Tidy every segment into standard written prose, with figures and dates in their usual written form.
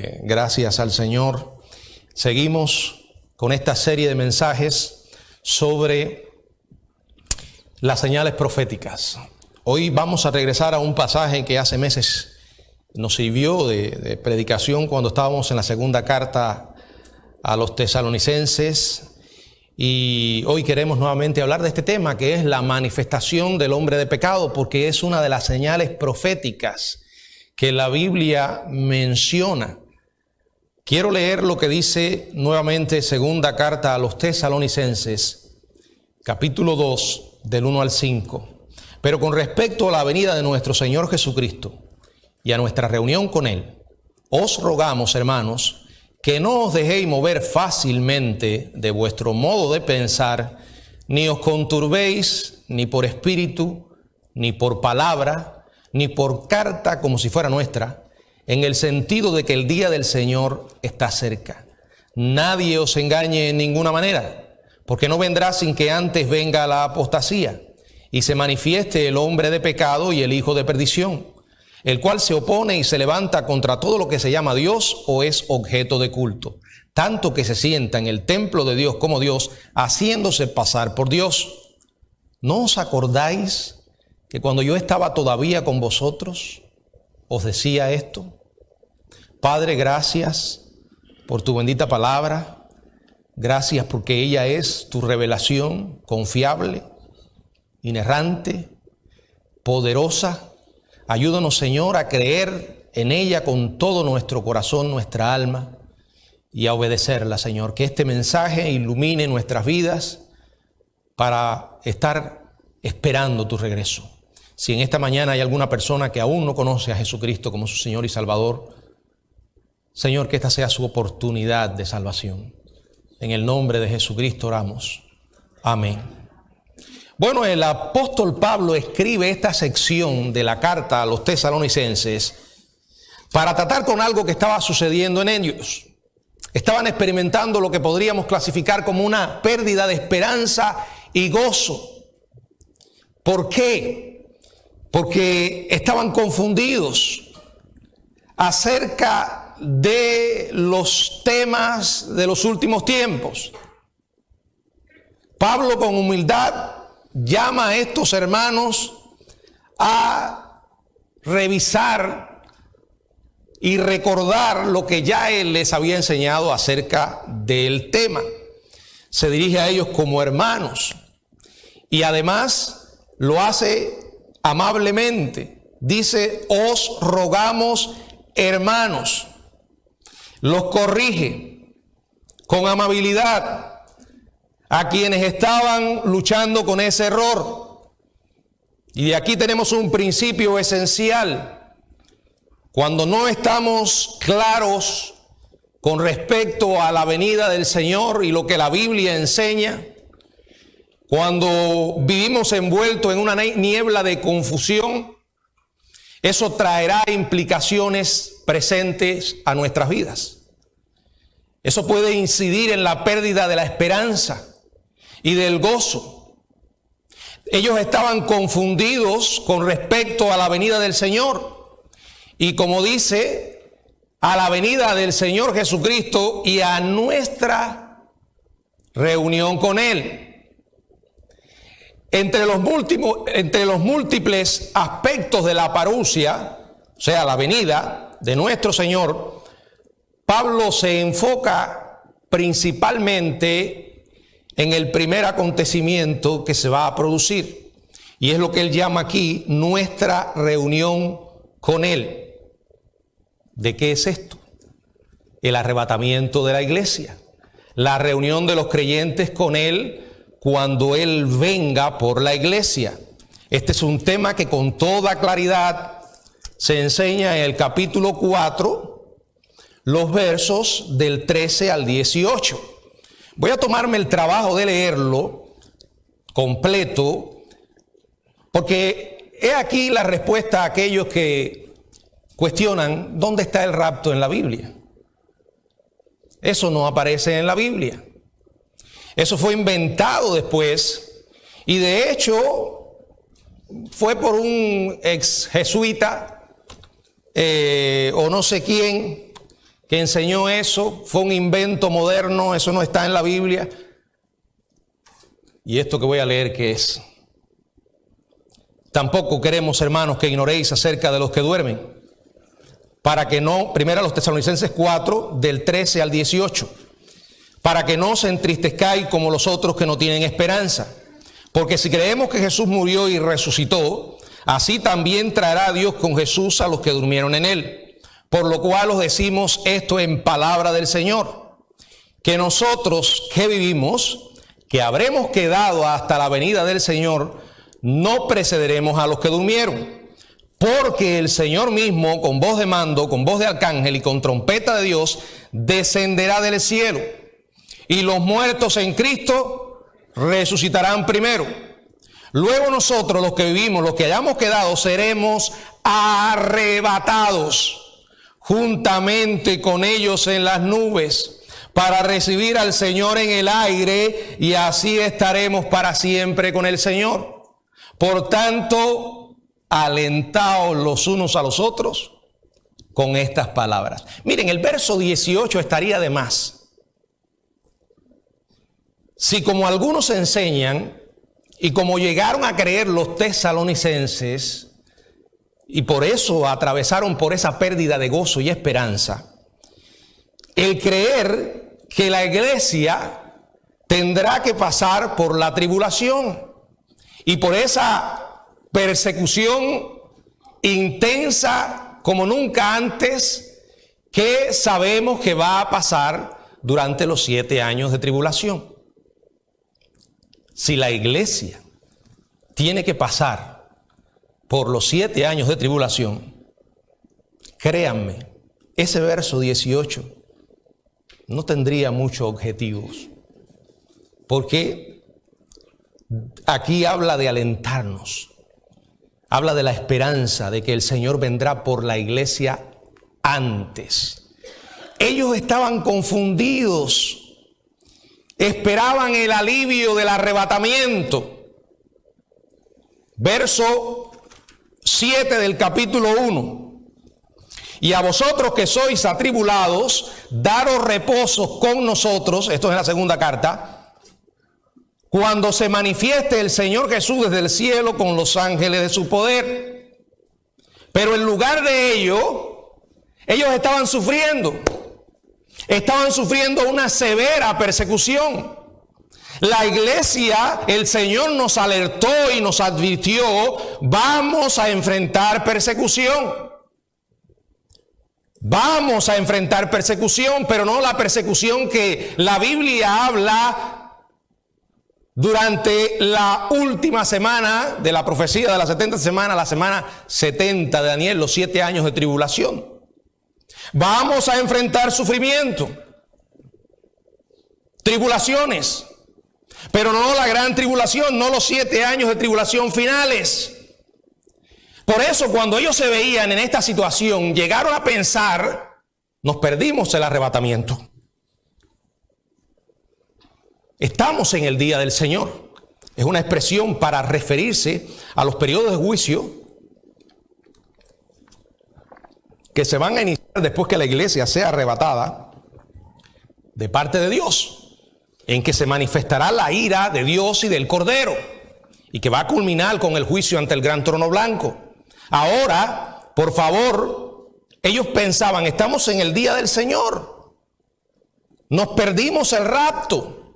Démosle gracias al Señor. Seguimos con esta serie de mensajes sobre las señales proféticas. Hoy vamos a regresar a un pasaje que hace meses nos sirvió de predicación cuando estábamos en la segunda carta a los tesalonicenses. Y hoy queremos nuevamente hablar de este tema, que es la manifestación del hombre de pecado, porque es una de las señales proféticas que la Biblia menciona. Quiero leer lo que dice nuevamente segunda carta a los tesalonicenses, capítulo 2, del 1 al 5. Pero con respecto a la venida de nuestro Señor Jesucristo y a nuestra reunión con Él, os rogamos, hermanos, que no os dejéis mover fácilmente de vuestro modo de pensar, ni os conturbéis ni por espíritu, ni por palabra, ni por carta como si fuera nuestra, en el sentido de que el día del Señor está cerca. Nadie os engañe en ninguna manera, porque no vendrá sin que antes venga la apostasía y se manifieste el hombre de pecado y el hijo de perdición, el cual se opone y se levanta contra todo lo que se llama Dios o es objeto de culto, tanto que se sienta en el templo de Dios como Dios, haciéndose pasar por Dios. ¿No os acordáis que cuando yo estaba todavía con vosotros, os decía esto? Padre, gracias por tu bendita palabra. Gracias porque ella es tu revelación confiable, inerrante, poderosa. Ayúdanos, Señor, a creer en ella con todo nuestro corazón, nuestra alma, y a obedecerla, Señor. Que este mensaje ilumine nuestras vidas para estar esperando tu regreso. Si en esta mañana hay alguna persona que aún no conoce a Jesucristo como su Señor y Salvador, Señor, que esta sea su oportunidad de salvación. En el nombre de Jesucristo oramos. Amén. Bueno, el apóstol Pablo escribe esta sección de la carta a los tesalonicenses para tratar con algo que estaba sucediendo en ellos. Estaban experimentando lo que podríamos clasificar como una pérdida de esperanza y gozo. ¿Por qué? Porque estaban confundidos acerca de los temas de los últimos tiempos. Pablo, con humildad, llama a estos hermanos a revisar y recordar lo que ya él les había enseñado acerca del tema. Se dirige a ellos como hermanos y además lo hace amablemente. Dice, os rogamos, hermanos. Los corrige con amabilidad a quienes estaban luchando con ese error. Y de aquí tenemos un principio esencial. Cuando no estamos claros con respecto a la venida del Señor y lo que la Biblia enseña, cuando vivimos envueltos en una niebla de confusión, eso traerá implicaciones presentes a nuestras vidas. Eso puede incidir en la pérdida de la esperanza y del gozo. Ellos estaban confundidos con respecto a la venida del Señor. Y como dice, a la venida del Señor Jesucristo y a nuestra reunión con Él. Entre los múltiples aspectos de la parusia, o sea, la venida de nuestro Señor, Pablo se enfoca principalmente en el primer acontecimiento que se va a producir. Y es lo que él llama aquí nuestra reunión con Él. ¿De qué es esto? El arrebatamiento de la iglesia. La reunión de los creyentes con Él cuando Él venga por la iglesia. Este es un tema que con toda claridad se enseña en el capítulo 4, los versos del 13 al 18. Voy a tomarme el trabajo de leerlo completo, porque he aquí la respuesta a aquellos que cuestionan dónde está el rapto en la Biblia. Eso no aparece en la Biblia. Eso fue inventado después y de hecho fue por un ex jesuita o no sé quién que enseñó eso, fue un invento moderno, eso no está en la Biblia. Y esto que voy a leer, ¿qué es? Tampoco queremos, hermanos, que ignoréis acerca de los que duermen, para que no, primero a los Tesalonicenses 4, del 13 al 18, para que no os entristezcáis como los otros que no tienen esperanza. Porque si creemos que Jesús murió y resucitó, así también traerá Dios con Jesús a los que durmieron en él. Por lo cual os decimos esto en palabra del Señor, que nosotros que vivimos, que habremos quedado hasta la venida del Señor, no precederemos a los que durmieron. Porque el Señor mismo, con voz de mando, con voz de arcángel y con trompeta de Dios, descenderá del cielo. Y los muertos en Cristo resucitarán primero. Luego nosotros, los que vivimos, los que hayamos quedado, seremos arrebatados juntamente con ellos en las nubes, para recibir al Señor en el aire, y así estaremos para siempre con el Señor. Por tanto, alentaos los unos a los otros con estas palabras. Miren, el verso 18 estaría de más. Si como algunos enseñan, y como llegaron a creer los tesalonicenses, y por eso atravesaron por esa pérdida de gozo y esperanza, el creer que la iglesia tendrá que pasar por la tribulación y por esa persecución intensa como nunca antes, que sabemos que va a pasar durante los 7 años de tribulación. Si la iglesia tiene que pasar por los 7 años de tribulación, créanme, ese verso 18 no tendría muchos objetivos, porque aquí habla de alentarnos. Habla de la esperanza de que el Señor vendrá por la iglesia antes. Ellos estaban confundidos, esperaban el alivio del arrebatamiento. Verso 7 del capítulo 1. Y a vosotros que sois atribulados, daros reposo con nosotros, esto es en la segunda carta, cuando se manifieste el Señor Jesús desde el cielo con los ángeles de su poder. Pero en lugar de ello, ellos estaban sufriendo una severa persecución. La iglesia, el Señor nos alertó y nos advirtió, vamos a enfrentar persecución. Vamos a enfrentar persecución, pero no la persecución que la Biblia habla durante la última semana de la profecía de la 70 semana, la semana 70 de Daniel, los 7 años de tribulación. Vamos a enfrentar sufrimiento, tribulaciones, pero no la gran tribulación, no los 7 años de tribulación finales. Por eso, cuando ellos se veían en esta situación, llegaron a pensar, nos perdimos el arrebatamiento. Estamos en el día del Señor. Es una expresión para referirse a los periodos de juicio que se van a iniciar después que la iglesia sea arrebatada de parte de Dios, en que se manifestará la ira de Dios y del Cordero, y que va a culminar con el juicio ante el gran trono blanco. Ahora, por favor, ellos pensaban, estamos en el día del Señor, nos perdimos el rapto.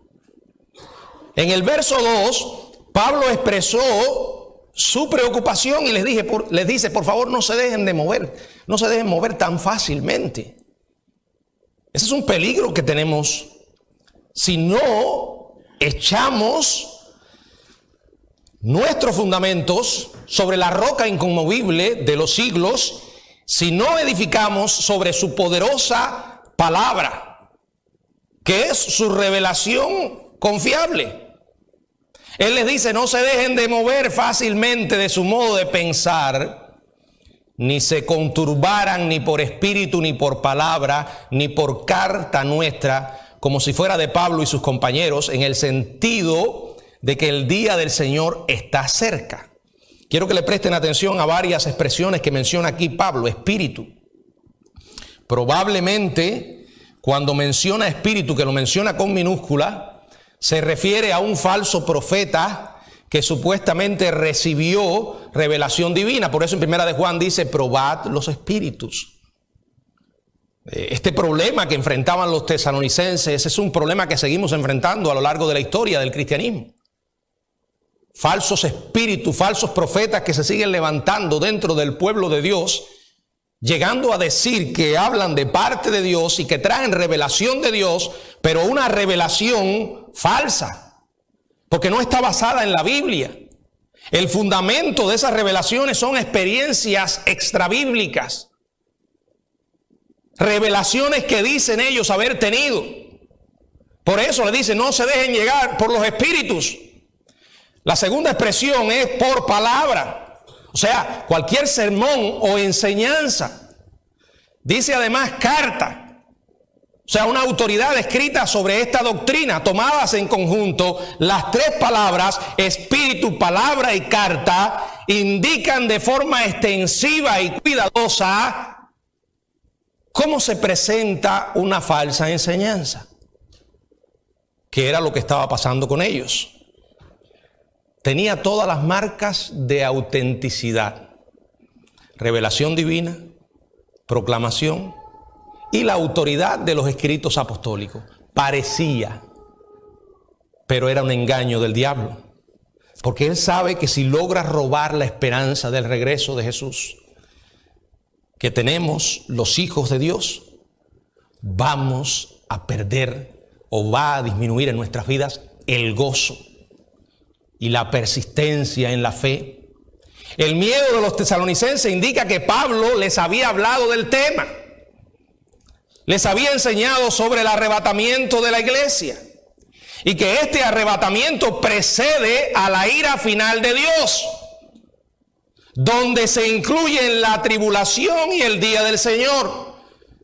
En el verso 2, Pablo expresó su preocupación y les dice, por favor, no se dejen mover tan fácilmente. Ese es un peligro que tenemos si no echamos nuestros fundamentos sobre la roca inconmovible de los siglos, si no edificamos sobre su poderosa palabra, que es su revelación confiable. Él les dice, no se dejen de mover fácilmente de su modo de pensar, ni se conturbaran ni por espíritu, ni por palabra, ni por carta nuestra, como si fuera de Pablo y sus compañeros, en el sentido de que el día del Señor está cerca. Quiero que le presten atención a varias expresiones que menciona aquí Pablo. Espíritu. Probablemente cuando menciona espíritu, que lo menciona con minúscula, se refiere a un falso profeta que supuestamente recibió revelación divina. Por eso en Primera de Juan dice, probad los espíritus. Este problema que enfrentaban los tesalonicenses es un problema que seguimos enfrentando a lo largo de la historia del cristianismo. Falsos espíritus, falsos profetas que se siguen levantando dentro del pueblo de Dios, llegando a decir que hablan de parte de Dios y que traen revelación de Dios, pero una revelación falsa, porque no está basada en la Biblia. El fundamento de esas revelaciones son experiencias extrabíblicas. Revelaciones que dicen ellos haber tenido. Por eso le dice, no se dejen llegar por los espíritus. La segunda expresión es por palabra. O sea, cualquier sermón o enseñanza. Dice además carta. O sea, una autoridad escrita sobre esta doctrina. Tomadas en conjunto, las tres palabras, espíritu, palabra y carta, indican de forma extensiva y cuidadosa cómo se presenta una falsa enseñanza, que era lo que estaba pasando con ellos. Tenía todas las marcas de autenticidad, revelación divina, proclamación y la autoridad de los escritos apostólicos. Parecía, pero era un engaño del diablo, porque él sabe que si logra robar la esperanza del regreso de Jesús, que tenemos los hijos de Dios, vamos a perder o va a disminuir en nuestras vidas el gozo y la persistencia en la fe. El miedo de los tesalonicenses indica que Pablo les había hablado del tema, les había enseñado sobre el arrebatamiento de la iglesia y que este arrebatamiento precede a la ira final de Dios, donde se incluyen la tribulación y el día del Señor.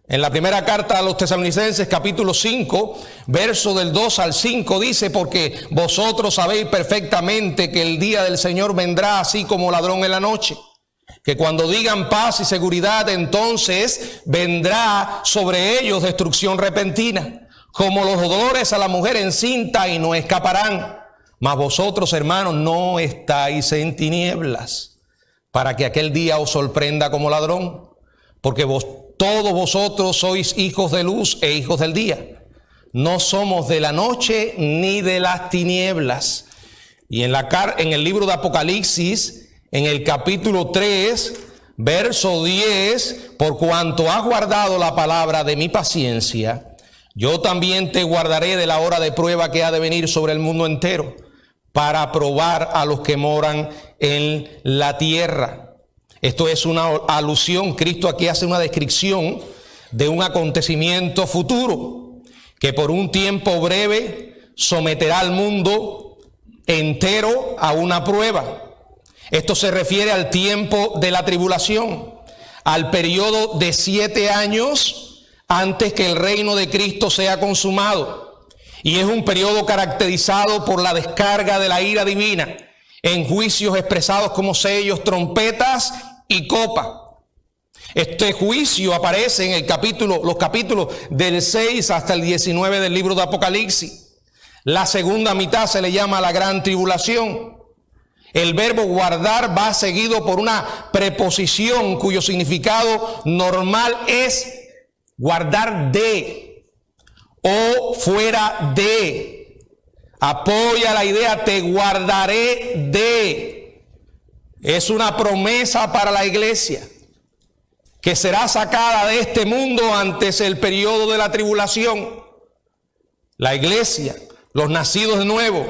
En la primera carta a los tesalonicenses, capítulo 5, verso del 2 al 5, dice, porque vosotros sabéis perfectamente que el día del Señor vendrá así como ladrón en la noche, que cuando digan paz y seguridad, entonces vendrá sobre ellos destrucción repentina, como los dolores a la mujer encinta, y no escaparán. Mas vosotros, hermanos, no estáis en tinieblas, para que aquel día os sorprenda como ladrón, porque todos vosotros sois hijos de luz e hijos del día. No somos de la noche ni de las tinieblas. Y en el libro de Apocalipsis, en el capítulo 3, verso 10, por cuanto has guardado la palabra de mi paciencia, yo también te guardaré de la hora de prueba que ha de venir sobre el mundo entero, para probar a los que moran en la tierra. Esto es una alusión. Cristo aquí hace una descripción de un acontecimiento futuro que por un tiempo breve someterá al mundo entero a una prueba. Esto se refiere al tiempo de la tribulación, al periodo de 7 años antes que el reino de Cristo sea consumado. Y es un periodo caracterizado por la descarga de la ira divina en juicios expresados como sellos, trompetas y copa. Este juicio aparece en los capítulos del 6 hasta el 19 del libro de Apocalipsis. La segunda mitad se le llama la gran tribulación. El verbo guardar va seguido por una preposición cuyo significado normal es guardar de o fuera de. Apoya la idea, te guardaré de. Es una promesa para la iglesia que será sacada de este mundo antes del periodo de la tribulación. La iglesia, los nacidos de nuevo,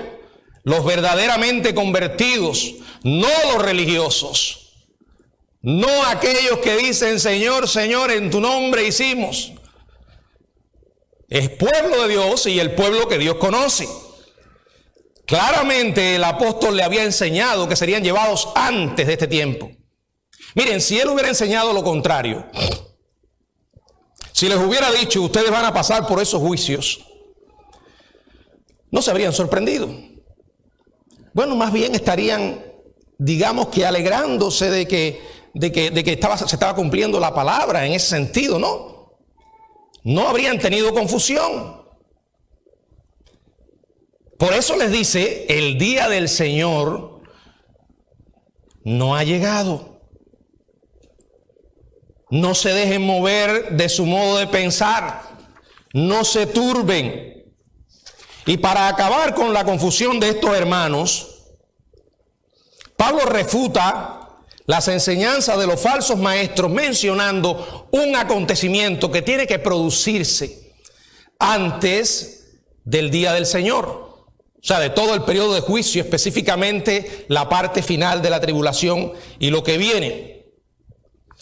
los verdaderamente convertidos, no los religiosos, no aquellos que dicen Señor, Señor, en tu nombre hicimos. Es pueblo de Dios y el pueblo que Dios conoce. Claramente el apóstol le había enseñado que serían llevados antes de este tiempo. Miren, si él hubiera enseñado lo contrario, si les hubiera dicho ustedes van a pasar por esos juicios, no se habrían sorprendido. Bueno, más bien estarían, digamos que alegrándose de que se estaba cumpliendo la palabra en ese sentido, ¿no? no habrían tenido confusión. Por eso les dice, el día del Señor no ha llegado. No se dejen mover de su modo de pensar, no se turben. Y para acabar con la confusión de estos hermanos, Pablo refuta las enseñanzas de los falsos maestros mencionando un acontecimiento que tiene que producirse antes del día del Señor. O sea, de todo el periodo de juicio, específicamente la parte final de la tribulación y lo que viene.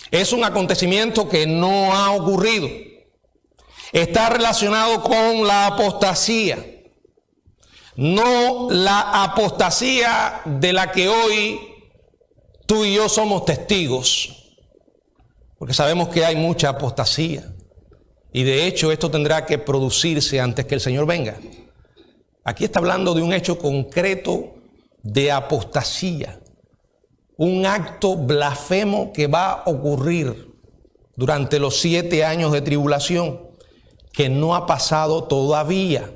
Es un acontecimiento que no ha ocurrido. Está relacionado con la apostasía. No la apostasía de la que hoy tú y yo somos testigos. Porque sabemos que hay mucha apostasía. Y de hecho esto tendrá que producirse antes que el Señor venga. Aquí está hablando de un hecho concreto de apostasía. Un acto blasfemo que va a ocurrir durante los 7 años de tribulación, que no ha pasado todavía.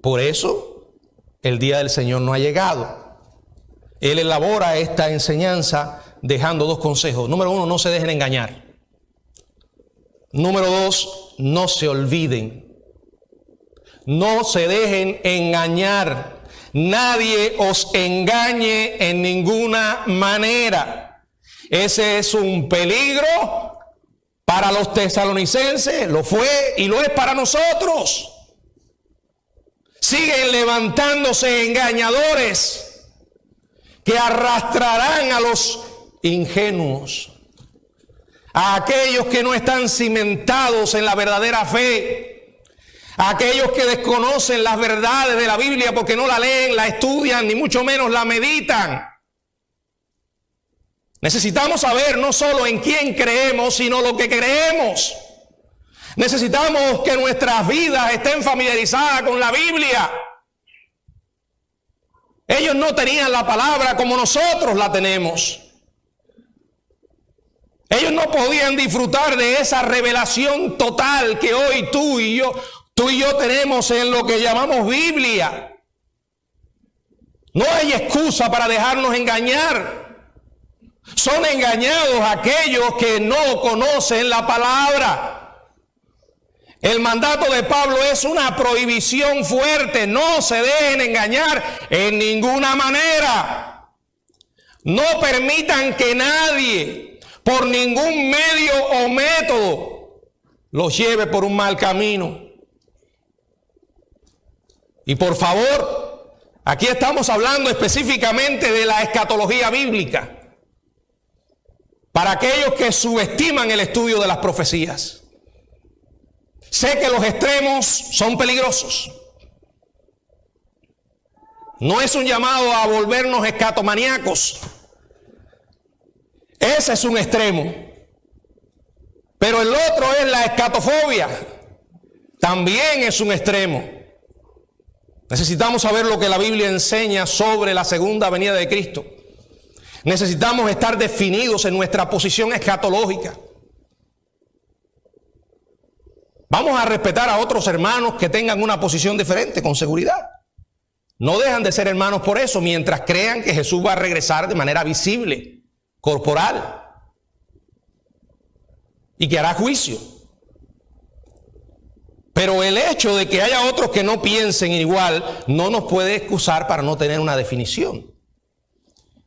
Por eso el día del Señor no ha llegado. Él elabora esta enseñanza dejando 2 consejos. Número 1, no se dejen engañar. Número 2, no se olviden. No se dejen engañar. Nadie os engañe en ninguna manera. Ese es un peligro para los tesalonicenses, lo fue y lo es para nosotros. Siguen levantándose engañadores que arrastrarán a los ingenuos, a aquellos que no están cimentados en la verdadera fe, a aquellos que desconocen las verdades de la Biblia porque no la leen, la estudian, ni mucho menos la meditan. Necesitamos saber no solo en quién creemos, sino lo que creemos. Necesitamos que nuestras vidas estén familiarizadas con la Biblia. Ellos no tenían la palabra como nosotros la tenemos. Ellos no podían disfrutar de esa revelación total que hoy tú y yo tenemos en lo que llamamos Biblia. No hay excusa para dejarnos engañar. Son engañados aquellos que no conocen la palabra. El mandato de Pablo es una prohibición fuerte. No se dejen engañar en ninguna manera. No permitan que nadie, por ningún medio o método, los lleve por un mal camino. Y por favor, aquí estamos hablando específicamente de la escatología bíblica. Para aquellos que subestiman el estudio de las profecías. Sé que los extremos son peligrosos. No es un llamado a volvernos escatomaníacos. Ese es un extremo. Pero el otro es la escatofobia. También es un extremo. Necesitamos saber lo que la Biblia enseña sobre la segunda venida de Cristo. Necesitamos estar definidos en nuestra posición escatológica. Vamos a respetar a otros hermanos que tengan una posición diferente, con seguridad. No dejan de ser hermanos por eso, mientras crean que Jesús va a regresar de manera visible, corporal, y que hará juicio. Pero el hecho de que haya otros que no piensen igual no nos puede excusar para no tener una definición.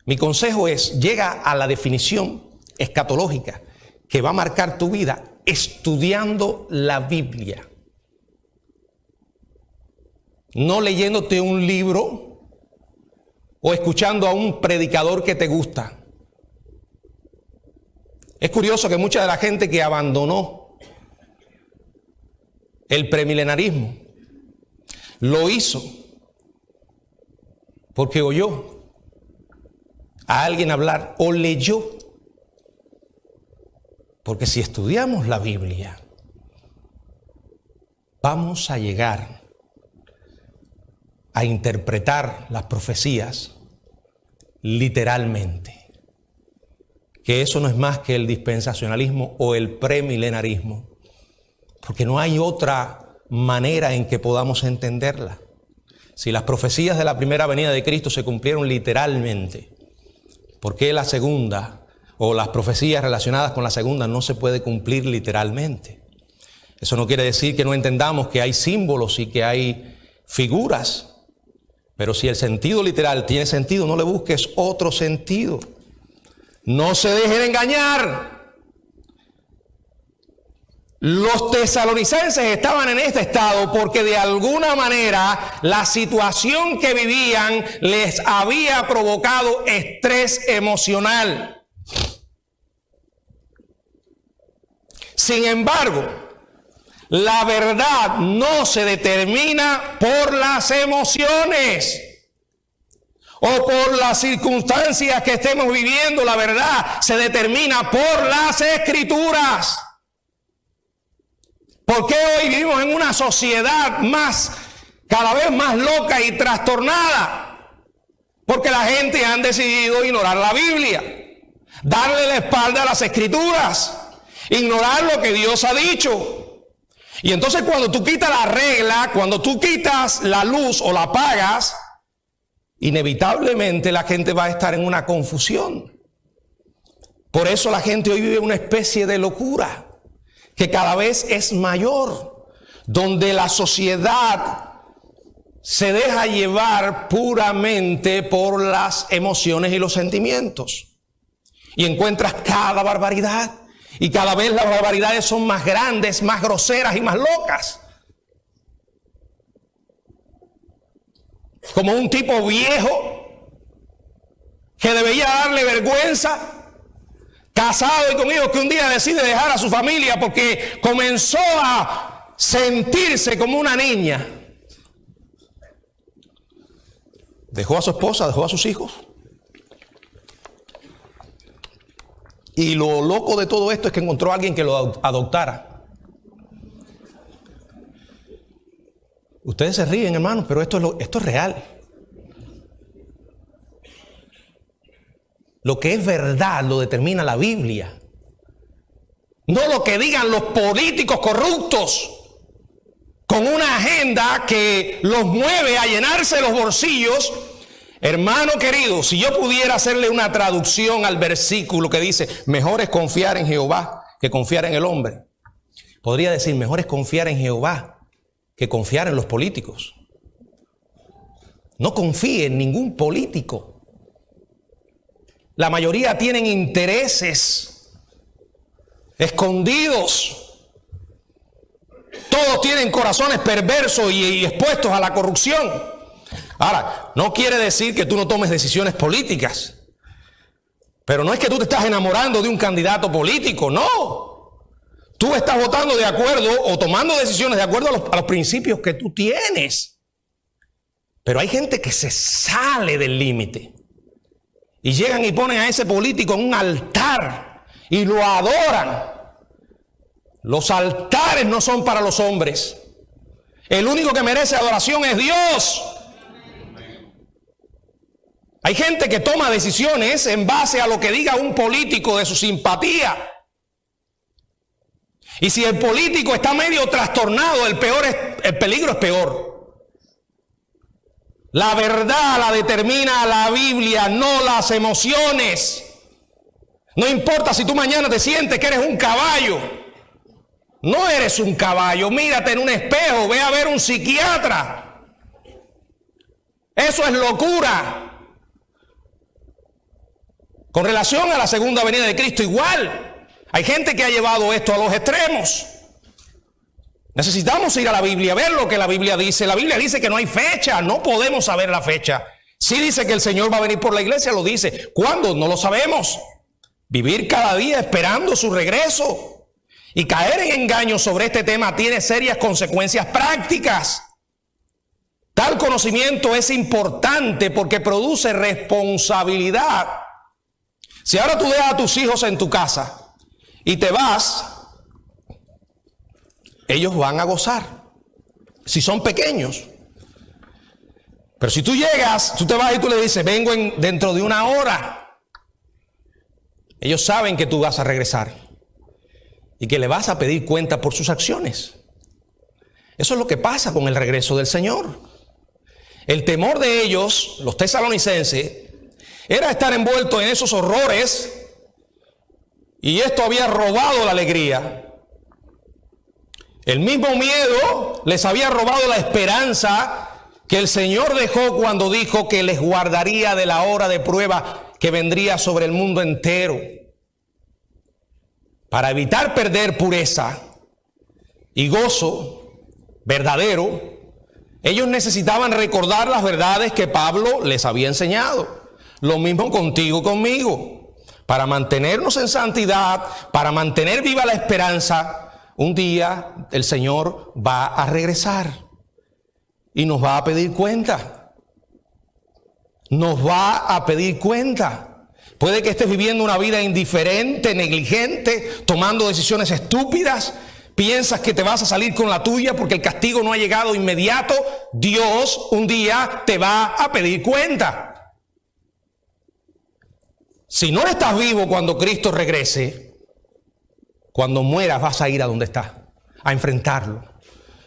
Mi consejo es, llega a la definición escatológica que va a marcar tu vida estudiando la Biblia. No leyéndote un libro o escuchando a un predicador que te gusta. Es curioso que mucha de la gente que abandonó el premilenarismo lo hizo porque oyó a alguien hablar o leyó. Porque si estudiamos la Biblia, vamos a llegar a interpretar las profecías literalmente. Que eso no es más que el dispensacionalismo o el premilenarismo. porque no hay otra manera en que podamos entenderla. Si las profecías de la primera venida de Cristo se cumplieron literalmente, ¿por qué la segunda o las profecías relacionadas con la segunda no se puede cumplir literalmente? Eso no quiere decir que no entendamos que hay símbolos y que hay figuras, pero si el sentido literal tiene sentido, no le busques otro sentido. No se dejen engañar. Los tesalonicenses estaban en este estado porque de alguna manera la situación que vivían les había provocado estrés emocional. Sin embargo, la verdad no se determina por las emociones o por las circunstancias que estemos viviendo. La verdad se determina por las Escrituras. ¿Por qué hoy vivimos en una sociedad cada vez más loca y trastornada? Porque la gente ha decidido ignorar la Biblia, darle la espalda a las Escrituras, ignorar lo que Dios ha dicho. Y entonces cuando tú quitas la regla, cuando tú quitas la luz o la apagas, inevitablemente la gente va a estar en una confusión. Por eso la gente hoy vive una especie de locura que cada vez es mayor, donde la sociedad se deja llevar puramente por las emociones y los sentimientos. Y encuentras cada barbaridad. Y cada vez las barbaridades son más grandes, más groseras y más locas. Como un tipo viejo que debería darle vergüenza, casado y con hijos, que un día decide dejar a su familia porque comenzó a sentirse como una niña. Dejó a su esposa, dejó a sus hijos. Y lo loco de todo esto es que encontró a alguien que lo adoptara. Ustedes se ríen, hermanos, pero esto es real. Lo que es verdad lo determina la Biblia. No lo que digan los políticos corruptos con una agenda que los mueve a llenarse los bolsillos. Hermano querido, si yo pudiera hacerle una traducción al versículo que dice, mejor es confiar en Jehová que confiar en el hombre. Podría decir, mejor es confiar en Jehová que confiar en los políticos. No confíe en ningún político. La mayoría tienen intereses escondidos. Todos tienen corazones perversos y expuestos a la corrupción. Ahora, no quiere decir que tú no tomes decisiones políticas. Pero no es que tú te estás enamorando de un candidato político, no. Tú estás votando de acuerdo o tomando decisiones de acuerdo a los principios que tú tienes. Pero hay gente que se sale del límite. Y llegan y ponen a ese político en un altar y lo adoran. Los altares no son para los hombres. El único que merece adoración es Dios. Hay gente que toma decisiones en base a lo que diga un político de su simpatía. Y si el político está medio trastornado, el peligro es peor. La verdad la determina la Biblia, no las emociones. No importa si tú mañana te sientes que eres un caballo. No eres un caballo. Mírate en un espejo, ve a ver un psiquiatra. Eso es locura. Con relación a la segunda venida de Cristo, igual. Hay gente que ha llevado esto a los extremos. Necesitamos ir a la Biblia, ver lo que la Biblia dice. La Biblia dice que no hay fecha, no podemos saber la fecha. Sí dice que el Señor va a venir por la iglesia, lo dice. ¿Cuándo? No lo sabemos. Vivir cada día esperando su regreso y caer en engaños sobre este tema tiene serias consecuencias prácticas. Tal conocimiento es importante porque produce responsabilidad. Si ahora tú dejas a tus hijos en tu casa y te vas, ellos van a gozar, si son pequeños. Pero si tú llegas, tú te vas y tú le dices, vengo dentro de una hora. Ellos saben que tú vas a regresar. y que le vas a pedir cuenta por sus acciones. Eso es lo que pasa con el regreso del Señor. El temor de ellos, los tesalonicenses, era estar envueltos en esos horrores, y esto había robado la alegría. El mismo miedo les había robado la esperanza que el Señor dejó cuando dijo que les guardaría de la hora de prueba que vendría sobre el mundo entero. Para evitar perder pureza y gozo verdadero, ellos necesitaban recordar las verdades que Pablo les había enseñado. Lo mismo contigo y conmigo. Para mantenernos en santidad, para mantener viva la esperanza, un día el Señor va a regresar y nos va a pedir cuenta. Nos va a pedir cuenta. Puede que estés viviendo una vida indiferente, negligente, tomando decisiones estúpidas. Piensas que te vas a salir con la tuya porque el castigo no ha llegado inmediato. Dios un día te va a pedir cuenta. Si no estás vivo cuando Cristo regrese, cuando mueras vas a ir a donde estás, a enfrentarlo.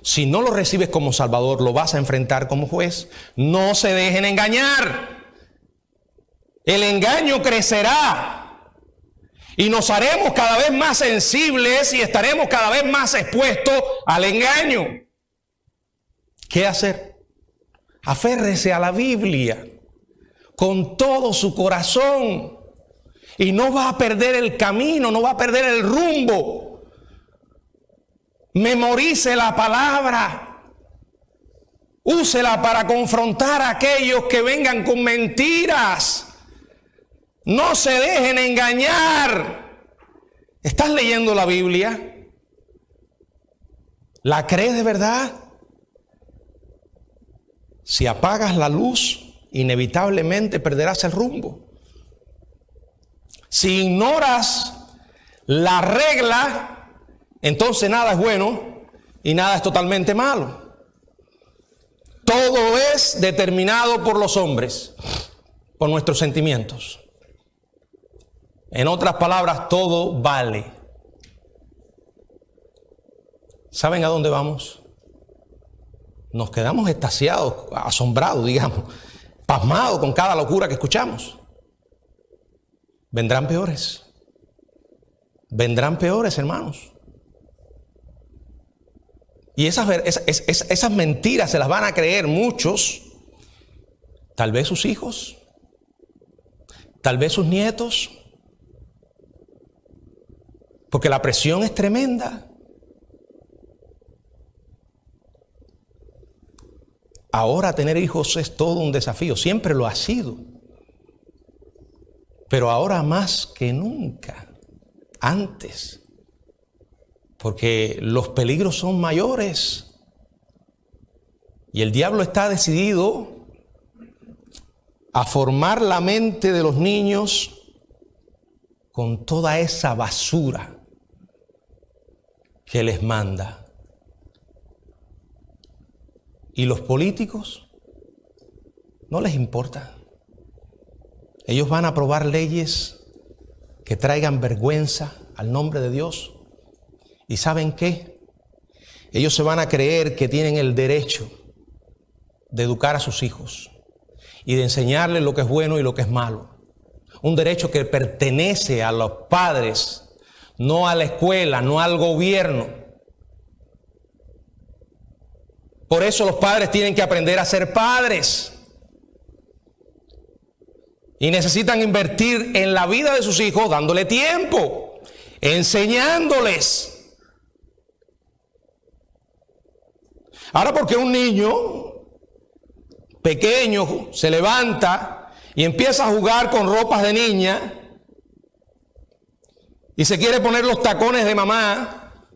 Si no lo recibes como Salvador, lo vas a enfrentar como juez. No se dejen engañar. El engaño crecerá y nos haremos cada vez más sensibles y estaremos cada vez más expuestos al engaño. ¿Qué hacer? Aférrese a la Biblia con todo su corazón. Y no va a perder el camino, no va a perder el rumbo. Memorice la palabra. Úsela para confrontar a aquellos que vengan con mentiras. No se dejen engañar. ¿Estás leyendo la Biblia? ¿La crees de verdad? Si apagas la luz, inevitablemente perderás el rumbo. Si ignoras la regla, entonces nada es bueno y nada es totalmente malo. Todo es determinado por los hombres, por nuestros sentimientos. En otras palabras, todo vale. ¿Saben a dónde vamos? Nos quedamos extasiados, asombrados, digamos, pasmados con cada locura que escuchamos. Vendrán peores. Vendrán peores, hermanos. Y esas mentiras se las van a creer muchos. Tal vez sus hijos. Tal vez sus nietos. Porque la presión es tremenda. Ahora tener hijos es todo un desafío. Siempre lo ha sido. Pero ahora más que nunca, antes, porque los peligros son mayores y el diablo está decidido a formar la mente de los niños con toda esa basura que les manda. ¿Y los políticos? No les importa. Ellos van a aprobar leyes que traigan vergüenza al nombre de Dios. ¿Y saben qué? Ellos se van a creer que tienen el derecho de educar a sus hijos y de enseñarles lo que es bueno y lo que es malo. Un derecho que pertenece a los padres, no a la escuela, no al gobierno. Por eso los padres tienen que aprender a ser padres. Y necesitan invertir en la vida de sus hijos dándole tiempo, enseñándoles. Ahora, porque un niño pequeño se levanta y empieza a jugar con ropas de niña y se quiere poner los tacones de mamá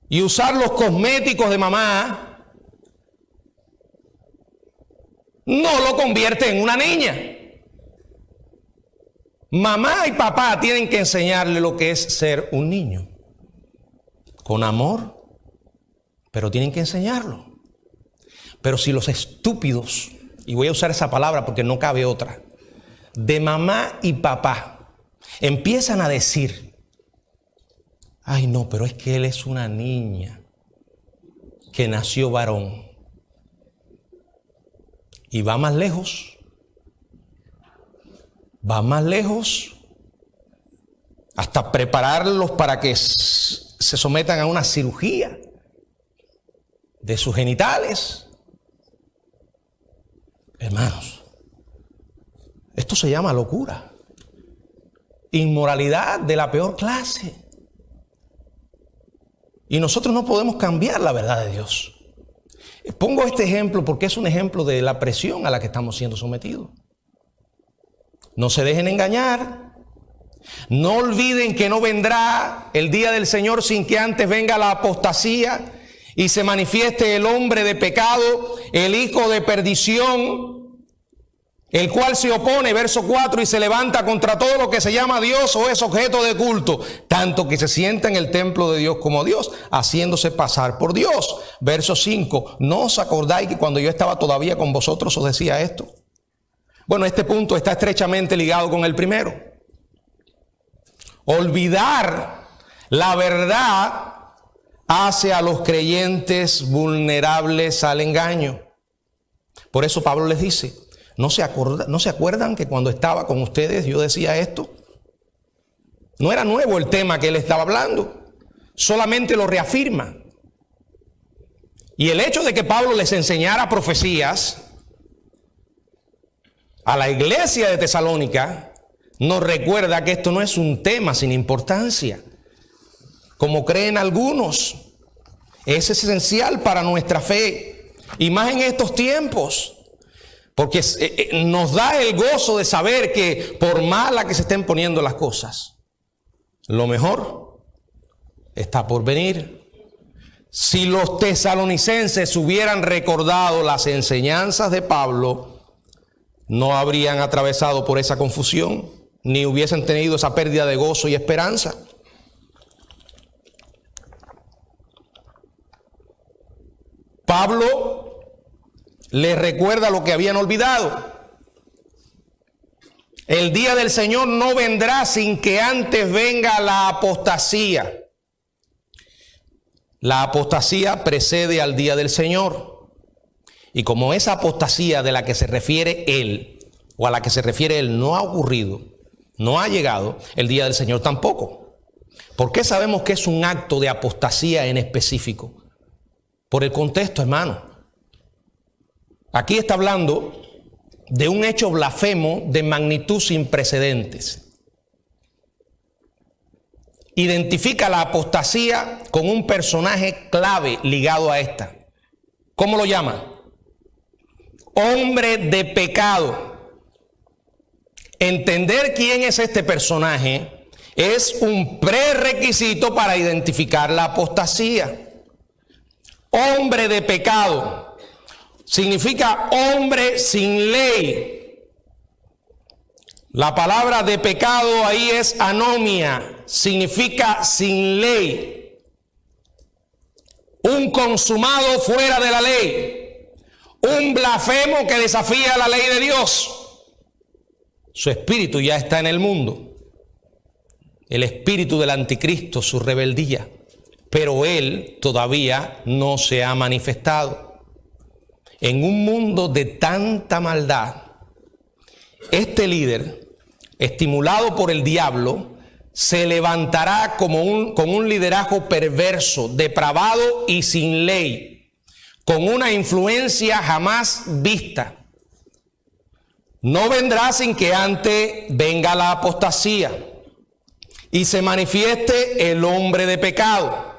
y usar los cosméticos de mamá, no lo convierte en una niña. Mamá y papá tienen que enseñarle lo que es ser un niño. Con amor, pero tienen que enseñarlo. Pero si los estúpidos, y voy a usar esa palabra porque no cabe otra, de mamá y papá empiezan a decir Ay, no, pero es que él es una niña que nació varón. Y va más lejos. Va más lejos. Hasta prepararlos para que se sometan a una cirugía de sus genitales. Hermanos, esto se llama locura. Inmoralidad de la peor clase. Y nosotros no podemos cambiar la verdad de Dios. Pongo este ejemplo porque es un ejemplo de la presión a la que estamos siendo sometidos. No se dejen engañar. No olviden que no vendrá el día del Señor sin que antes venga la apostasía y se manifieste el hombre de pecado, el hijo de perdición, el cual se opone, verso 4, y se levanta contra todo lo que se llama Dios o es objeto de culto, tanto que se sienta en el templo de Dios como Dios, haciéndose pasar por Dios. Verso 5, ¿no os acordáis que cuando yo estaba todavía con vosotros os decía esto? Bueno, este punto está estrechamente ligado con el primero. Olvidar la verdad hace a los creyentes vulnerables al engaño. Por eso Pablo les dice, ¿no se acuerdan que cuando estaba con ustedes yo decía esto? No era nuevo el tema que él estaba hablando, solamente lo reafirma. Y el hecho de que Pablo les enseñara profecías a la iglesia de Tesalónica nos recuerda que esto no es un tema sin importancia, como creen algunos. Es esencial para nuestra fe, y más en estos tiempos, porque nos da el gozo de saber que por mala que se estén poniendo las cosas, lo mejor está por venir. Si los tesalonicenses hubieran recordado las enseñanzas de Pablo, no habrían atravesado por esa confusión, ni hubiesen tenido esa pérdida de gozo y esperanza. Pablo les recuerda lo que habían olvidado. El día del Señor no vendrá sin que antes venga la apostasía. La apostasía precede al día del Señor. Y como esa apostasía de la que se refiere él, o a la que se refiere él, no ha ocurrido, no ha llegado, el día del Señor tampoco. ¿Por qué sabemos que es un acto de apostasía en específico? Por el contexto, hermano. Aquí está hablando de un hecho blasfemo de magnitud sin precedentes. Identifica la apostasía con un personaje clave ligado a esta. ¿Cómo lo llama? Hombre de pecado. Entender quién es este personaje es un prerequisito para identificar la apostasía. Hombre de pecado significa hombre sin ley. La palabra de pecado ahí es anomia, significa sin ley. Un consumado fuera de la ley, un blasfemo que desafía la ley de Dios. Su espíritu ya está en el mundo, el espíritu del anticristo, su rebeldía, pero él todavía no se ha manifestado. En un mundo de tanta maldad, este líder, estimulado por el diablo, se levantará con un liderazgo perverso, depravado y sin ley, con una influencia jamás vista. No vendrá sin que antes venga la apostasía y se manifieste el hombre de pecado.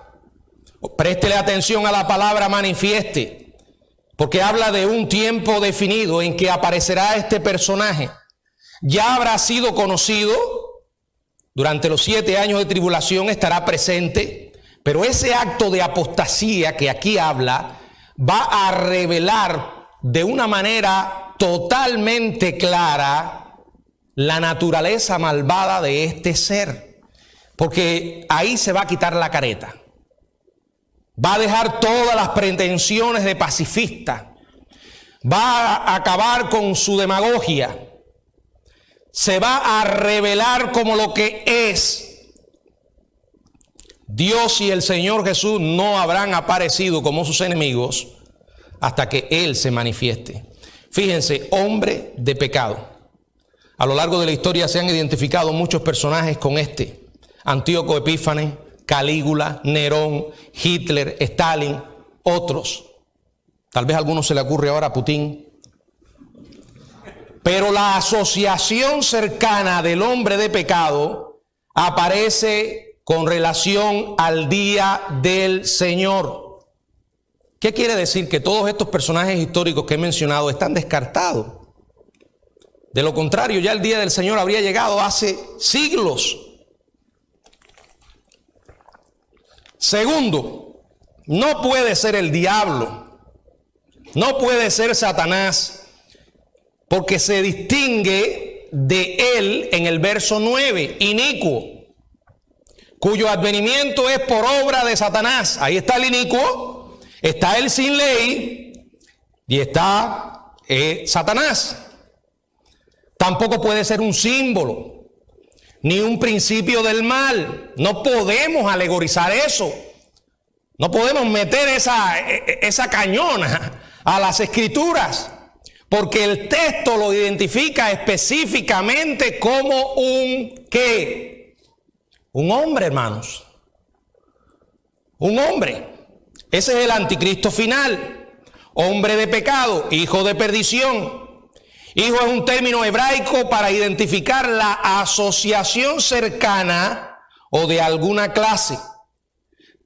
Préstele atención a la palabra manifieste, porque habla de un tiempo definido en que aparecerá este personaje. Ya habrá sido conocido durante los 7 años de tribulación, estará presente, pero ese acto de apostasía que aquí habla va a revelar de una manera totalmente clara la naturaleza malvada de este ser, porque ahí se va a quitar la careta. Va a dejar todas las pretensiones de pacifista. Va a acabar con su demagogia. Se va a revelar como lo que es. Dios y el Señor Jesús no habrán aparecido como sus enemigos hasta que Él se manifieste. Fíjense, hombre de pecado. A lo largo de la historia se han identificado muchos personajes con este. Antíoco Epífanes, Calígula, Nerón, Hitler, Stalin, otros. Tal vez a algunos se le ocurre ahora a Putin. Pero la asociación cercana del hombre de pecado aparece con relación al día del Señor. ¿Qué quiere decir? Que todos estos personajes históricos que he mencionado están descartados. De lo contrario, ya el día del Señor habría llegado hace siglos. Segundo, no puede ser el diablo, no puede ser Satanás, porque se distingue de él en el verso 9, inicuo, cuyo advenimiento es por obra de Satanás. Ahí está el inicuo, está el sin ley y está Satanás. Tampoco puede ser un símbolo, ni un principio del mal. No podemos alegorizar eso. No podemos meter esa cañona a las escrituras, porque el texto lo identifica específicamente como un ¿qué? Un hombre, hermanos. Un hombre. Ese es el anticristo final. Hombre de pecado, hijo de perdición. Hijo es un término hebraico para identificar la asociación cercana o de alguna clase.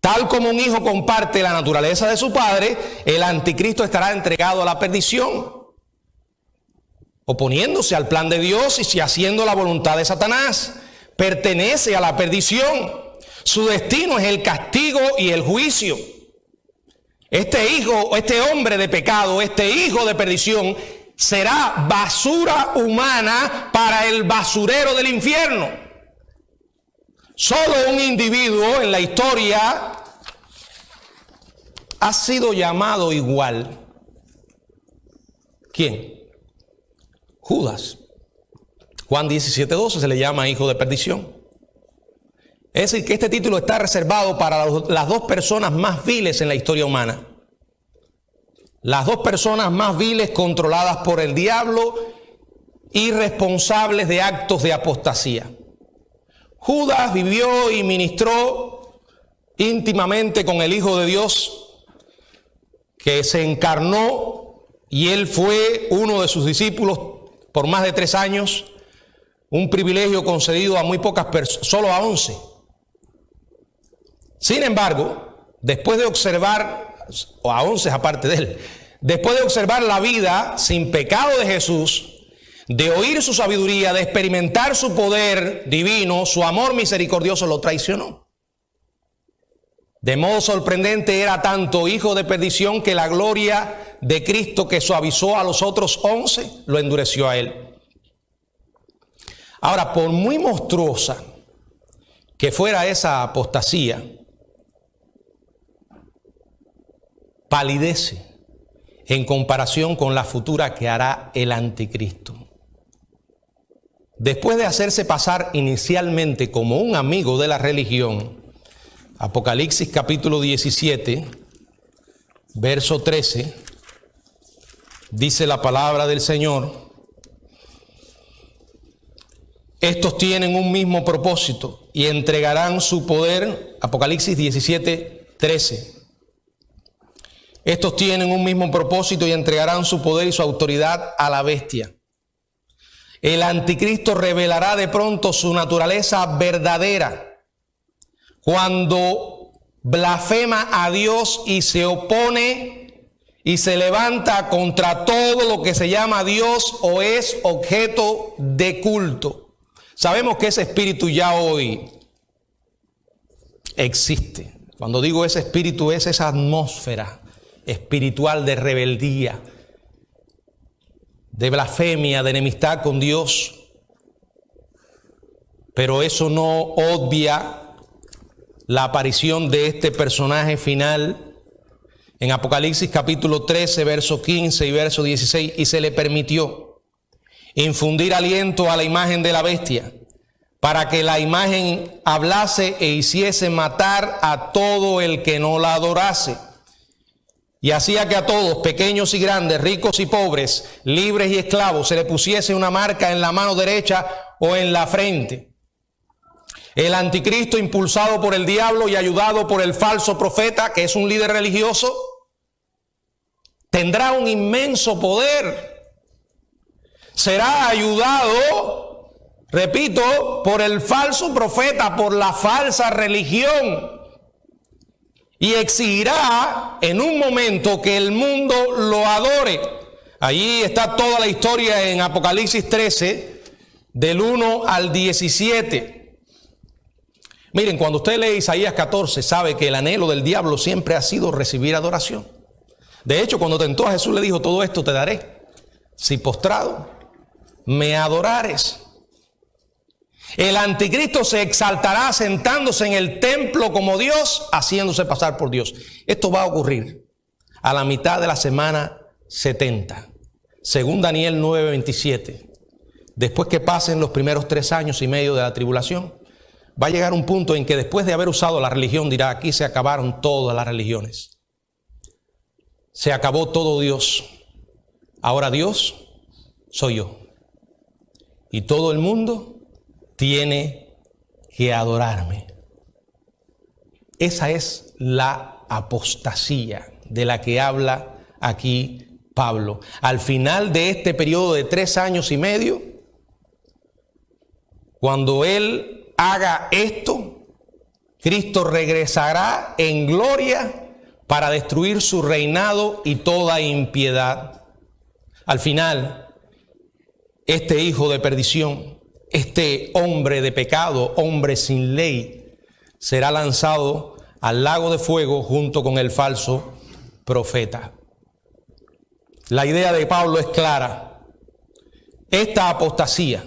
Tal como un hijo comparte la naturaleza de su padre, el anticristo estará entregado a la perdición, oponiéndose al plan de Dios y haciendo la voluntad de Satanás. Pertenece a la perdición. Su destino es el castigo y el juicio. Este hombre de pecado, este hijo de perdición, será basura humana para el basurero del infierno. Solo un individuo en la historia ha sido llamado igual. ¿Quién? Judas. Juan 17:12 se le llama hijo de perdición. Es decir, que este título está reservado para las dos personas más viles en la historia humana. Las dos personas más viles controladas por el diablo y responsables de actos de apostasía. Judas vivió y ministró íntimamente con el Hijo de Dios, que se encarnó, y él fue uno de sus discípulos por más de 3 años, un privilegio concedido a muy pocas personas, solo a 11. Sin embargo, después de observar, o a 11 aparte de él, después de observar la vida sin pecado de Jesús, de oír su sabiduría, de experimentar su poder divino, su amor misericordioso, lo traicionó. De modo sorprendente era tanto hijo de perdición que la gloria de Cristo que suavizó a los otros 11, lo endureció a él. Ahora, por muy monstruosa que fuera esa apostasía, palidece en comparación con la futura que hará el anticristo. Después de hacerse pasar inicialmente como un amigo de la religión, Apocalipsis capítulo 17, verso 13, dice la palabra del Señor: estos tienen un mismo propósito y entregarán su poder. Apocalipsis 17, 13. Estos tienen un mismo propósito y entregarán su poder y su autoridad a la bestia. El anticristo revelará de pronto su naturaleza verdadera cuando blasfema a Dios y se opone y se levanta contra todo lo que se llama Dios o es objeto de culto. Sabemos que ese espíritu ya hoy existe. Cuando digo ese espíritu, es esa atmósfera espiritual de rebeldía, de blasfemia, de enemistad con Dios. Pero eso no obvia la aparición de este personaje final en Apocalipsis capítulo 13, verso 15 y verso 16. Y se le permitió infundir aliento a la imagen de la bestia para que la imagen hablase e hiciese matar a todo el que no la adorase. Y hacía que a todos, pequeños y grandes, ricos y pobres, libres y esclavos, se le pusiese una marca en la mano derecha o en la frente. El anticristo, impulsado por el diablo y ayudado por el falso profeta, que es un líder religioso, tendrá un inmenso poder. Será ayudado, repito, por el falso profeta, por la falsa religión. Y exigirá en un momento que el mundo lo adore. Allí está toda la historia en Apocalipsis 13, del 1 al 17. Miren, cuando usted lee Isaías 14, sabe que el anhelo del diablo siempre ha sido recibir adoración. De hecho, cuando tentó a Jesús, le dijo: todo esto te daré, si postrado me adorares. El anticristo se exaltará sentándose en el templo como Dios, haciéndose pasar por Dios. Esto va a ocurrir a la mitad de la semana 70, según Daniel 9:27. Después que pasen los primeros 3 años y medio de la tribulación, va a llegar un punto en que después de haber usado la religión dirá: aquí se acabaron todas las religiones. Se acabó todo Dios. Ahora Dios soy yo. Y todo el mundo tiene que adorarme. Esa es la apostasía de la que habla aquí Pablo. Al final de este periodo de 3 años y medio, cuando él haga esto, Cristo regresará en gloria para destruir su reinado y toda impiedad. Al final, este hijo de perdición, este hombre de pecado, hombre sin ley, será lanzado al lago de fuego junto con el falso profeta. La idea de Pablo es clara. Esta apostasía,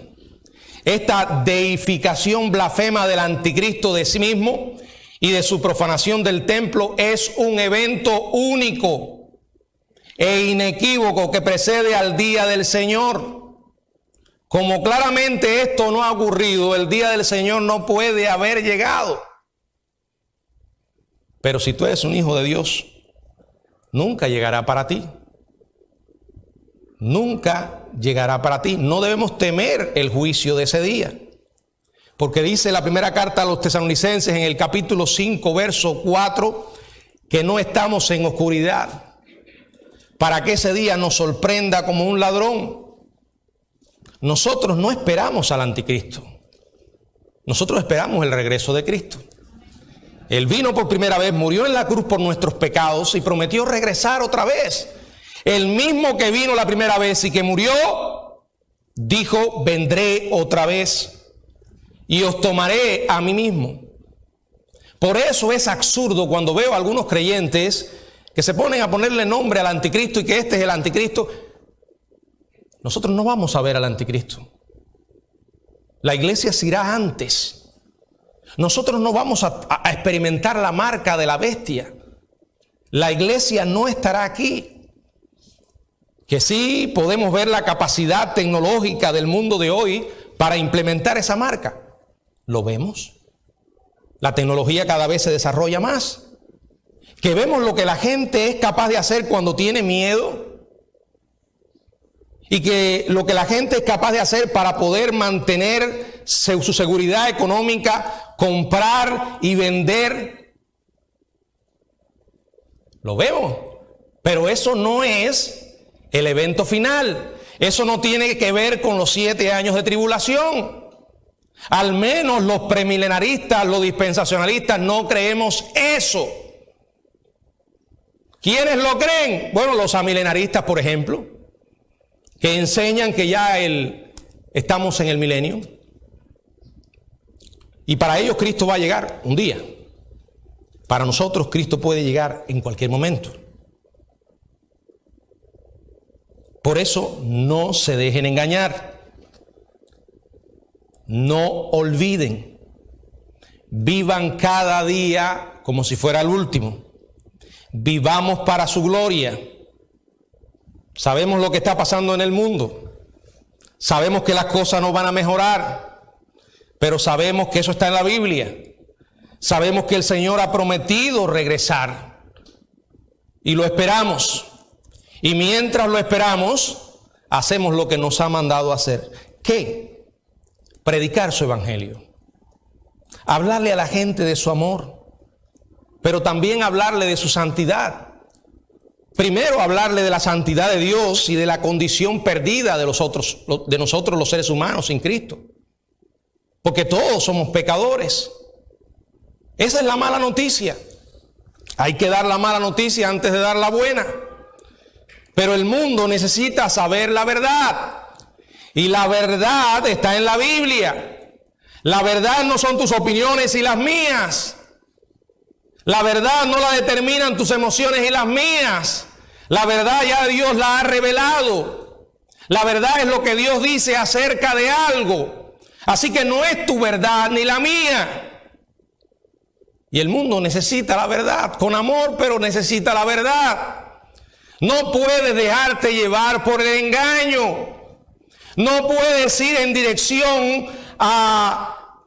esta deificación blasfema del anticristo de sí mismo y de su profanación del templo es un evento único e inequívoco que precede al día del Señor. Como claramente esto no ha ocurrido, el día del Señor no puede haber llegado. Pero si tú eres un hijo de Dios, nunca llegará para ti. Nunca llegará para ti. No debemos temer el juicio de ese día. Porque dice la primera carta a los tesalonicenses en el capítulo 5, verso 4, que no estamos en oscuridad, para que ese día nos sorprenda como un ladrón. Nosotros no esperamos al anticristo. Nosotros esperamos el regreso de Cristo. Él vino por primera vez, murió en la cruz por nuestros pecados y prometió regresar otra vez. El mismo que vino la primera vez y que murió, dijo: vendré otra vez y os tomaré a mí mismo. Por eso es absurdo cuando veo a algunos creyentes que se ponen a ponerle nombre al anticristo y que este es el anticristo. Nosotros no vamos a ver al anticristo. La iglesia se irá antes. Nosotros no vamos a experimentar la marca de la bestia. La iglesia no estará aquí. Que sí podemos ver la capacidad tecnológica del mundo de hoy para implementar esa marca. ¿Lo vemos? La tecnología cada vez se desarrolla más. Que vemos lo que la gente es capaz de hacer cuando tiene miedo. Y que lo que la gente es capaz de hacer para poder mantener su seguridad económica, comprar y vender. Lo vemos. Pero eso no es el evento final. Eso no tiene que ver con los 7 años de tribulación. Al menos los premilenaristas, los dispensacionalistas no creemos eso. ¿Quiénes lo creen? Bueno, los amilenaristas, por ejemplo, que enseñan que ya estamos en el milenio. Y para ellos Cristo va a llegar un día. Para nosotros Cristo puede llegar en cualquier momento. Por eso no se dejen engañar. No olviden. Vivan cada día como si fuera el último. Vivamos para su gloria. Sabemos lo que está pasando en el mundo. Sabemos que las cosas no van a mejorar. Pero sabemos que eso está en la Biblia. Sabemos que el Señor ha prometido regresar. Y lo esperamos. Y mientras lo esperamos, hacemos lo que nos ha mandado hacer. ¿Qué? Predicar su evangelio. Hablarle a la gente de su amor. Pero también hablarle de su santidad. Primero hablarle de la santidad de Dios y de la condición perdida de nosotros los seres humanos sin Cristo. Porque todos somos pecadores. Esa es la mala noticia. Hay que dar la mala noticia antes de dar la buena. Pero el mundo necesita saber la verdad. Y la verdad está en la Biblia. La verdad no son tus opiniones y las mías. La verdad no la determinan tus emociones y las mías. La verdad ya Dios la ha revelado. La verdad es lo que Dios dice acerca de algo. Así que no es tu verdad ni la mía. Y el mundo necesita la verdad, con amor, pero necesita la verdad. No puedes dejarte llevar por el engaño. No puedes ir en dirección a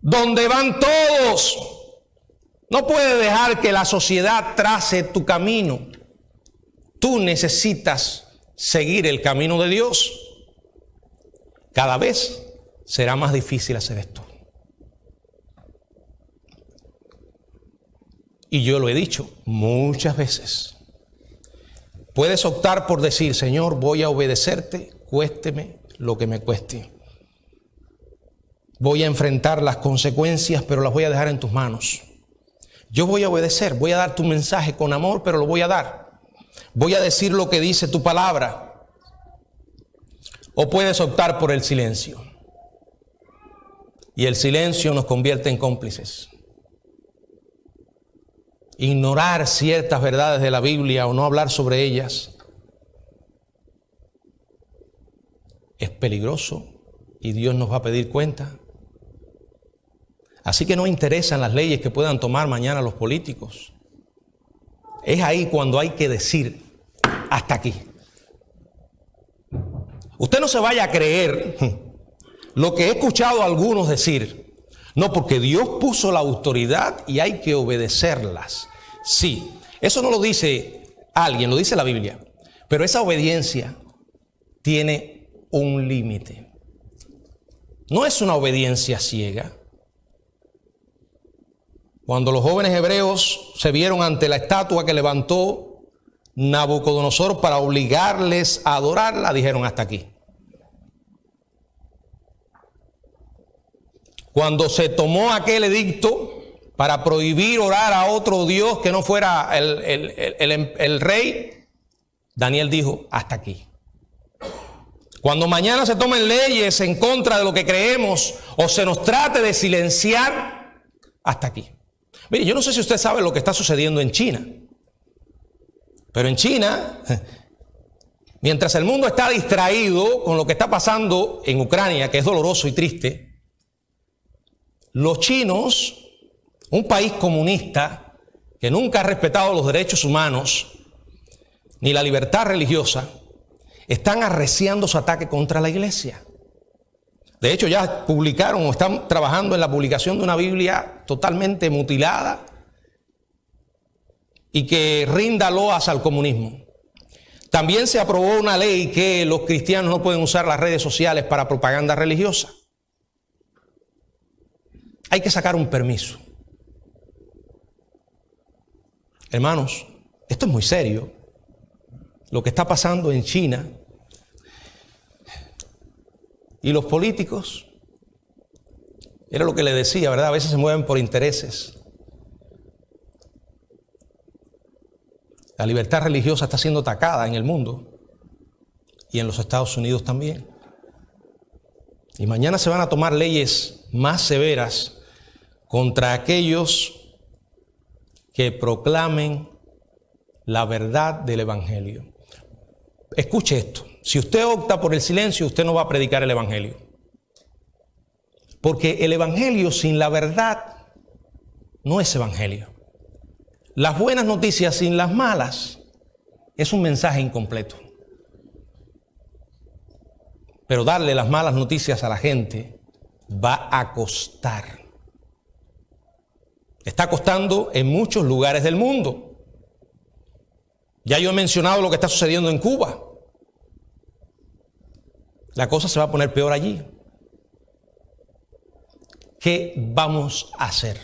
donde van todos. No puedes dejar que la sociedad trace tu camino. Tú necesitas seguir el camino de Dios. Cada vez será más difícil hacer esto. Y yo lo he dicho muchas veces. Puedes optar por decir, Señor, voy a obedecerte, cuésteme lo que me cueste. Voy a enfrentar las consecuencias, pero las voy a dejar en tus manos. Yo voy a obedecer, voy a dar tu mensaje con amor, pero lo voy a dar. Voy a decir lo que dice tu palabra. O puedes optar por el silencio. Y el silencio nos convierte en cómplices. Ignorar ciertas verdades de la Biblia o no hablar sobre ellas es peligroso y Dios nos va a pedir cuenta. Así que no interesan las leyes que puedan tomar mañana los políticos. Es ahí cuando hay que decir, hasta aquí. Usted no se vaya a creer lo que he escuchado a algunos decir. No, porque Dios puso la autoridad y hay que obedecerlas. Sí, eso no lo dice alguien, lo dice la Biblia. Pero esa obediencia tiene un límite. No es una obediencia ciega. Cuando los jóvenes hebreos se vieron ante la estatua que levantó Nabucodonosor para obligarles a adorarla, dijeron hasta aquí. Cuando se tomó aquel edicto para prohibir orar a otro Dios que no fuera el rey, Daniel dijo, hasta aquí. Cuando mañana se tomen leyes en contra de lo que creemos o se nos trate de silenciar, hasta aquí. Mire, yo no sé si usted sabe lo que está sucediendo en China, pero en China, mientras el mundo está distraído con lo que está pasando en Ucrania, que es doloroso y triste, los chinos, un país comunista que nunca ha respetado los derechos humanos ni la libertad religiosa, están arreciando su ataque contra la iglesia. De hecho, ya publicaron o están trabajando en la publicación de una Biblia totalmente mutilada y que rinda loas al comunismo. También se aprobó una ley que los cristianos no pueden usar las redes sociales para propaganda religiosa. Hay que sacar un permiso. Hermanos, esto es muy serio. Lo que está pasando en China. Y los políticos, era lo que le decía, ¿verdad? A veces se mueven por intereses. La libertad religiosa está siendo atacada en el mundo y en los Estados Unidos también. Y mañana se van a tomar leyes más severas contra aquellos que proclamen la verdad del evangelio. Escuche esto. Si usted opta por el silencio, usted no va a predicar el evangelio. Porque el evangelio sin la verdad no es evangelio. Las buenas noticias sin las malas es un mensaje incompleto. Pero darle las malas noticias a la gente va a costar. Está costando en muchos lugares del mundo. Ya yo he mencionado lo que está sucediendo en Cuba. La cosa se va a poner peor allí. ¿Qué vamos a hacer?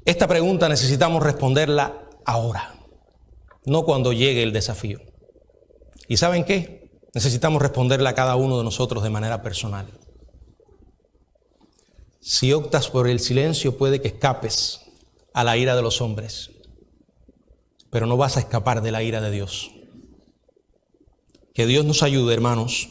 Esta pregunta necesitamos responderla ahora, no cuando llegue el desafío. ¿Y saben qué? Necesitamos responderla a cada uno de nosotros de manera personal. Si optas por el silencio, puede que escapes a la ira de los hombres, pero no vas a escapar de la ira de Dios. Que Dios nos ayude, hermanos.